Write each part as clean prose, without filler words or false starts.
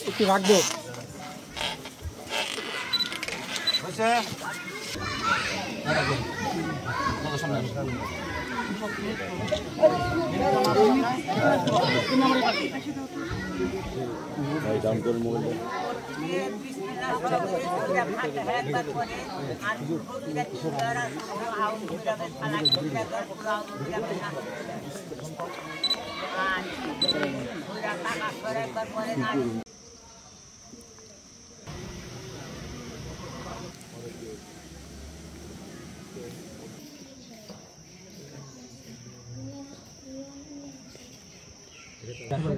একটু রাখবো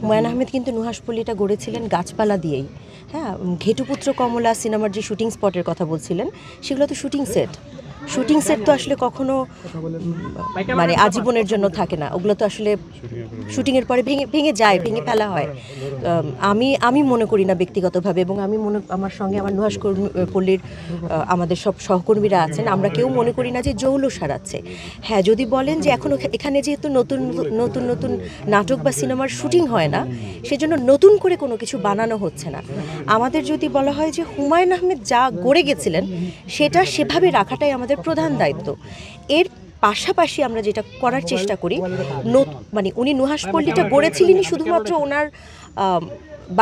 হুমায়ুন আহমেদ কিন্তু নুহাশপল্লীটা গড়েছিলেন গাছপালা দিয়েই। হ্যাঁ, ঘেটুপুত্র কমলা সিনেমার যে শুটিং স্পটের কথা বলছিলেন, সেগুলো তো শুটিং সেট তো আসলে কখনো মানে আজীবনের জন্য থাকে না। ওগুলো তো আসলে শুটিংয়ের পরে ভেঙে যায়, ভেঙে ফেলা হয়। আমি মনে করি না ব্যক্তিগতভাবে, এবং আমার সঙ্গে আমার নুহাশপল্লীর আমাদের সব সহকর্মীরা আছেন, আমরা কেউ মনে করি না যে জৌল সারাচ্ছে। হ্যাঁ, যদি বলেন যে এখন এখানে যেহেতু নতুন নাটক বা সিনেমার শুটিং হয় না, সেজন্য নতুন করে কোনো কিছু বানানো হচ্ছে না। আমাদের যদি বলা হয় যে হুমায়ুন আহমেদ যা গড়ে গেছিলেন সেটা সেভাবে রাখাটাই আমাদের প্রধান দায়িত্ব। এর পাশাপাশি আমরা যেটা করার চেষ্টা করি, মানে উনি নুহাশপল্লীটা গড়েছিলেনই শুধুমাত্র ওনার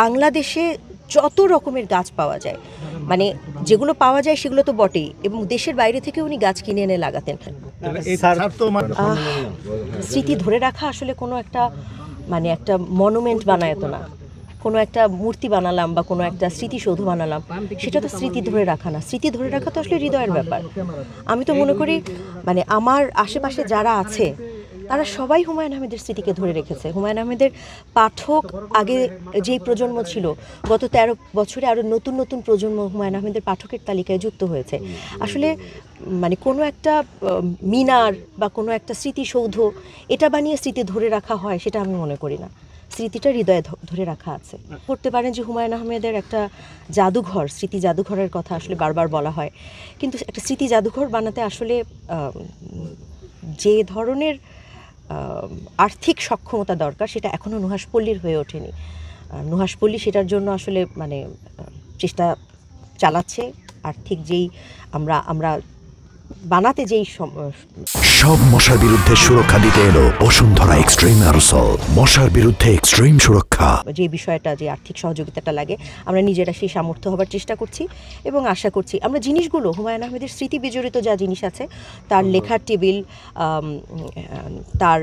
বাংলাদেশে যত রকমের গাছ পাওয়া যায়, মানে যেগুলো পাওয়া যায় সেগুলো তো বটেই, এবং দেশের বাইরে থেকে উনি গাছ কিনে এনে লাগাতেন। স্মৃতি ধরে রাখা আসলে কোনো একটা মানে একটা মনুমেন্ট বানায় তো না, কোনো একটা মূর্তি বানালাম বা কোনো একটা স্মৃতিসৌধ বানালাম, সেটা তো স্মৃতি ধরে রাখা না। স্মৃতি ধরে রাখা তো আসলে হৃদয়ের ব্যাপার। আমি তো মনে করি মানে আমার আশেপাশে যারা আছে তারা সবাই হুমায়ুন আহমেদের স্মৃতিকে ধরে রেখেছে। হুমায়ুন আহমেদের পাঠক আগে যেই প্রজন্ম ছিল, গত 13 বছরে আরও নতুন প্রজন্ম হুমায়ুন আহমেদের পাঠকের তালিকায় যুক্ত হয়েছে। আসলে মানে কোনো একটা মিনার বা কোনো একটা স্মৃতিসৌধ এটা বানিয়ে স্মৃতি ধরে রাখা হয়, সেটা আমি মনে করি না। স্মৃতিটা হৃদয়ে ধরে রাখা আছে। করতে পারেন যে হুমায়ুন আহমেদের একটা জাদুঘর, স্মৃতি জাদুঘরের কথা আসলে বারবার বলা হয়, কিন্তু একটা স্মৃতি জাদুঘর বানাতে আসলে যে ধরনের আর্থিক সক্ষমতা দরকার সেটা এখনও নুহাশপল্লীর হয়ে ওঠেনি। নুহাশপল্লী সেটার জন্য আসলে মানে চেষ্টা চালাচ্ছে। আর্থিক যেই আমরা বানাতে যেই সব মশার বিরুদ্ধে সুরক্ষা দিতে এলো বসুন্ধরা এক্সট্রিম অ্যারোসল। মশার বিরুদ্ধে এক্সট্রিম সুরক্ষা। যে বিষয়টা, যে আর্থিক সহযোগিতাটা লাগে, আমরা নিজেরা সেই সামর্থ্য হবার চেষ্টা করছি এবং আশা করছি আমরা জিনিসগুলো হুমায়ুন আহমেদের স্মৃতি বিজড়িত যা জিনিস আছে, তার লেখার টেবিল, তার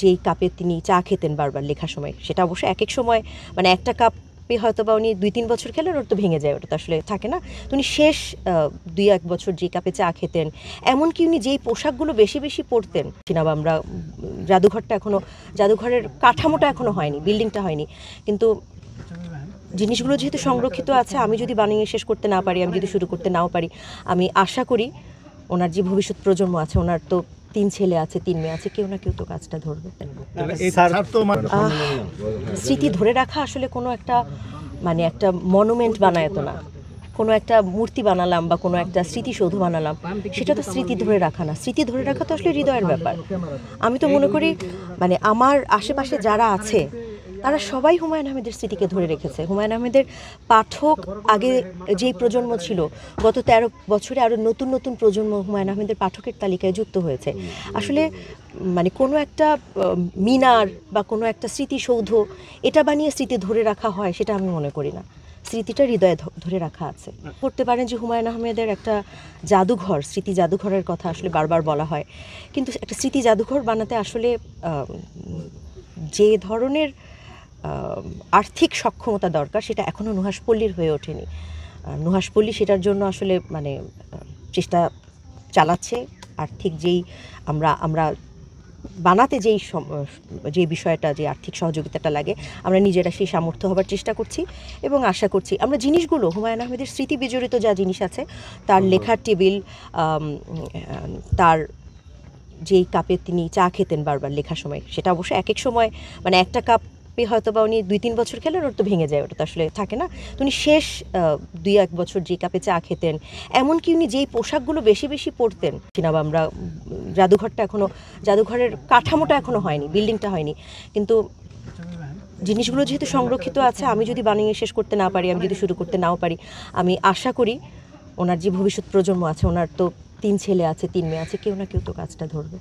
যেই কাপে তিনি চা খেতেন বারবার লেখার সময়, সেটা অবশ্য এক এক সময় মানে একটা কাপ হয়তো বা উনি 2-3 বছর খেলেন, ওর তো ভেঙে যায়, ওটা তো আসলে থাকে না। তো উনি শেষ 2-1 বছর যে কাপে চা খেতেন, এমনকি উনি যেই পোশাকগুলো বেশি পরতেন, কিনা আমরা জাদুঘরের কাঠামোটা এখনো হয়নি, বিল্ডিংটা হয়নি, কিন্তু জিনিসগুলো যেহেতু সংরক্ষিত আছে, আমি যদি বানিয়ে শেষ করতে না পারি, আমি যদি শুরু করতে নাও পারি, আমি আশা করি ওনার যে ভবিষ্যৎ প্রজন্ম আছে, ওনার তো 3 ছেলে আছে, 3 মেয়ে আছে, কেউ না কেউ তো কাজটা ধরবে। স্মৃতি ধরে রাখা আসলে কোনো একটা মানে একটা মনুমেন্ট বানায় তো না, কোনো একটা মূর্তি বানালাম বা কোনো একটা স্মৃতিসৌধ বানালাম, সেটা তো স্মৃতি ধরে রাখা না। স্মৃতি ধরে রাখা তো আসলে হৃদয়ের ব্যাপার। আমি তো মনে করি মানে আমার আশেপাশে যারা আছে তারা সবাই হুমায়ুন আহমেদের স্মৃতিকে ধরে রেখেছে। হুমায়ুন আহমেদের পাঠক আগে যেই প্রজন্ম ছিল, গত 13 বছরে আরও নতুন প্রজন্ম হুমায়ুন আহমেদের পাঠকের তালিকায় যুক্ত হয়েছে। আসলে মানে কোনো একটা মিনার বা কোনো একটা স্মৃতিসৌধ এটা বানিয়ে স্মৃতি ধরে রাখা হয়, সেটা আমি মনে করি না। স্মৃতিটা হৃদয়ে ধরে রাখা আছে। করতে পারেন যে হুমায়ুন আহমেদের একটা জাদুঘর, স্মৃতি জাদুঘরের কথা আসলে বারবার বলা হয়, কিন্তু একটা স্মৃতি জাদুঘর বানাতে আসলে যে ধরনের আর্থিক সক্ষমতা দরকার সেটা এখনও নুহাশপল্লীর হয়ে ওঠেনি। নুহাশপল্লী সেটার জন্য আসলে মানে চেষ্টা চালাচ্ছে। আর্থিক যেই আমরা বানাতে যে বিষয়টা, যে আর্থিক সহযোগিতাটা লাগে, আমরা নিজেরা সেই সামর্থ্য হবার চেষ্টা করছি এবং আশা করছি আমরা জিনিসগুলো হুমায়ুন আহমেদের স্মৃতি বিজড়িত যা জিনিস আছে, তার লেখার টেবিল, তার যেই কাপে তিনি চা খেতেন বারবার লেখার সময়, সেটা অবশ্য এক এক সময় মানে একটা কাপ কাপে হয়তো বা উনি 2-3 বছর খেলেন, ওর তো ভেঙে যায়, ওটা তো আসলে থাকে না। তো উনি শেষ 2-1 বছর যে কাপে চা খেতেন, এমনকি উনি যেই পোশাকগুলো বেশি বেশি পরতেন কিনা, বা আমরা জাদুঘরটা এখনও, জাদুঘরের কাঠামোটা এখনও হয়নি, বিল্ডিংটা হয়নি, কিন্তু জিনিসগুলো যেহেতু সংরক্ষিত আছে, আমি যদি বানিয়ে শেষ করতে না পারি, আমি যদি শুরু করতে নাও পারি, আমি আশা করি ওনার যে ভবিষ্যৎ প্রজন্ম আছে, ওনার তো 3 ছেলে আছে, 3 মেয়ে আছে, কেউ না কেউ তো কাজটা ধরবে।